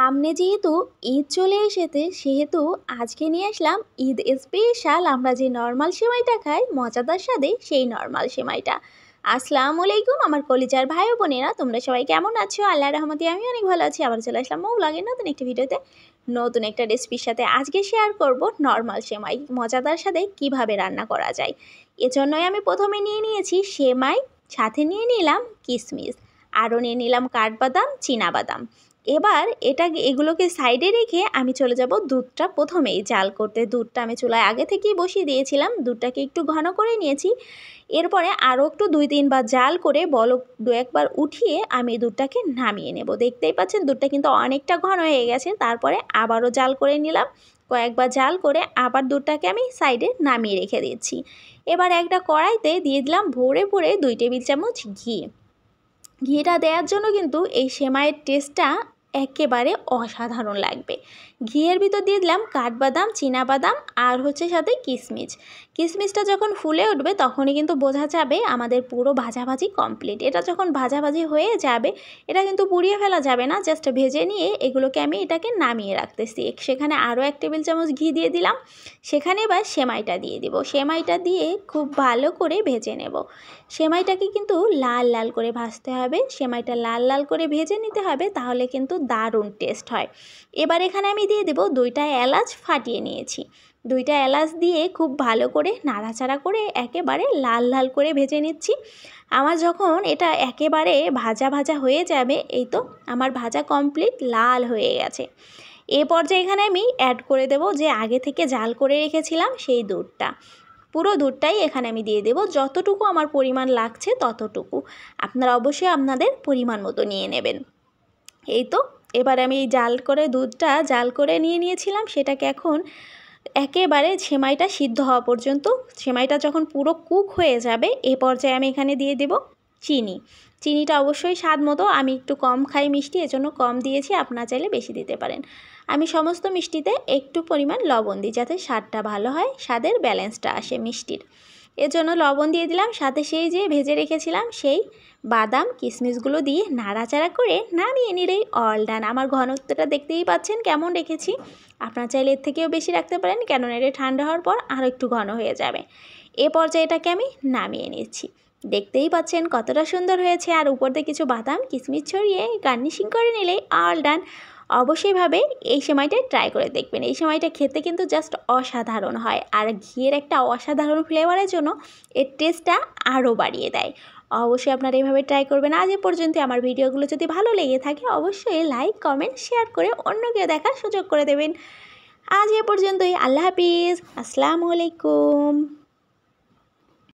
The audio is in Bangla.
সামনে যেহেতু ঈদ চলে এসেছে সেহেতু আজকে নিয়ে আসলাম ঈদ স্পেশাল আমরা যে নর্মাল সেমাইটা খাই মজাদার স্বাদে সেই নর্মাল সেমাইটা। আসসালামু আলাইকুম আমার কলিজার ভাই ও বোনেরা, তোমরা সবাই কেমন আছো? আল্লাহর রহমতে আমি অনেক ভালো আছি। আবার চলে আসলাম মৌলাগের নতুন একটা ভিডিওতে, নতুন একটা রেসিপির সাথে। আজকে শেয়ার করব নর্মাল সেমাই মজাদার স্বাদে কিভাবে রান্না করা যায়। এজন্যই আমি প্রথমে নিয়ে নিয়েছি সেমাই, সাথে নিয়ে নিলাম কিশমিশ, আরও নিয়ে নিলাম কাঠবাদাম, চীনাবাদাম। এবার এগুলোকে সাইডে রেখে আমি চলে যাব দুধটা প্রথমেই জাল করতে। দুধটা আমি চুলায় আগে থেকেই বসিয়ে দিয়েছিলাম, দুধটাকে একটু ঘন করে নিয়েছি। এরপরে আরও একটু 2-3 বার জাল করে বলক 2-1 বার উঠিয়ে আমি দুধটাকে নামিয়ে নেব। দেখতেই পাচ্ছেন দুধটা কিন্তু অনেকটা ঘন হয়ে গেছে। তারপরে আবারও জাল করে নিলাম, কয়েকবার জাল করে আবার দুধটাকে আমি সাইডে নামিয়ে রেখে দিচ্ছি। এবার একটা কড়াইতে দিয়ে দিলাম ভরে ভরে 2 টেবিল চামচ ঘি। ঘিটা দেওয়ার জন্য কিন্তু এই সেমাইয়ের টেস্টটা একেবারে অসাধারণ লাগবে। ঘিয়ের ভিতর দিয়ে দিলাম কাঠবাদাম, চীনাবাদাম আর সাথে কিশমিশ। কিশমিশটা যখন ফুলে উঠবে তখনই কিন্তু বোঝা যাবে আমাদের পুরো ভাজাভাজি কমপ্লিট। এটা যখন ভাজাভাজি হয়ে যাবে, এটা কিন্তু পুড়িয়ে ফেলা যাবে না, জাস্ট ভেজে নিয়ে এগুলোকে আমি এটাকে নামিয়ে রাখতেছি। সেখানে আরও 1 টেবিল চামচ ঘি দিয়ে দিলাম। সেখানে এবার সেমাইটা দিয়ে দিব। সেমাইটা দিয়ে খুব ভালো করে ভেজে নেব। সেমাইটাকে কিন্তু লাল লাল করে ভাজতে হবে, সেমাইটা লাল লাল করে ভেজে নিতে হবে, তাহলে কিন্তু দারুণ টেস্ট হয়। এবার এখানে আমি দিয়ে দেব 2টা এলাচ ফাটিয়ে নিয়েছি। 2টা এলাচ দিয়ে খুব ভালো করে নাড়াচাড়া করে একেবারে লাল লাল করে ভেজে নিচ্ছি। আমার যখন এটা একেবারে ভাজা ভাজা হয়ে যাবে, এই তো আমার ভাজা কমপ্লিট, লাল হয়ে গেছে। এ পর্যায়ে এখানে আমি অ্যাড করে দেব যে আগে থেকে জাল করে রেখেছিলাম সেই দুধটা। পুরো দুধটাই এখানে আমি দিয়ে দেব, যতটুকু আমার পরিমাণ লাগছে ততটুকু। আপনারা অবশ্যই আপনাদের পরিমাণ মতো নিয়ে নেবেন। এই তো এবার আমি দুধটা জাল করে নিয়েছিলাম, সেটাকে এখন একেবারে সেমাইটা সিদ্ধ হওয়া পর্যন্ত, সেমাইটা যখন পুরো কুক হয়ে যাবে এ পর্যায়ে আমি এখানে দিয়ে দেব চিনি। চিনিটা অবশ্যই স্বাদ মতো, আমি একটু কম খাই মিষ্টি, এজন্য কম দিয়েছি, আপনারা চাইলে বেশি দিতে পারেন। আমি সমস্ত মিষ্টিতে একটু পরিমাণ লবণ দিই যাতে স্বাদটা ভালো হয়, স্বাদের ব্যালেন্সটা আসে মিষ্টির, এজন্য লবণ দিয়ে দিলাম। সাথে সেই যে ভেজে রেখেছিলাম সেই বাদাম কিশমিশগুলো দিয়ে নাড়াচাড়া করে নামিয়ে নিলেই অল ডান। আমার ঘনত্বটা দেখতেই পাচ্ছেন কেমন রেখেছি, আপনারা চাইলে এর থেকেও বেশি রাখতে পারেন, কেননা এটা ঠান্ডা হওয়ার পর আরও একটু ঘন হয়ে যাবে। এ পর্যায়ে এটাকে আমি নামিয়ে নিচ্ছি। দেখতেই পাচ্ছেন কতটা সুন্দর হয়েছে, আর উপর দিয়ে কিছু বাদাম কিশমিশ ছড়িয়ে গার্নিশিং করে নিলেই অল ডান। অবশ্যইভাবে এই সেমাইটা ট্রাই করে দেখবেন। এই সেমাইটা খেতে কিন্তু জাস্ট অসাধারণ হয়, আর ঘিয়ের একটা অসাধারণ ফ্লেভারের জন্য এর টেস্টটা আরও বাড়িয়ে দেয়। অবশ্যই আপনারা এইভাবে ট্রাই করবেন। আজ এ পর্যন্ত। আমার ভিডিওগুলো যদি ভালো লেগে থাকে অবশ্যই লাইক কমেন্ট শেয়ার করে অন্যকে দেখার সুযোগ করে দেবেন। আজ এ পর্যন্তই। আল্লাহ হাফিজ, আসসালামু আলাইকুম।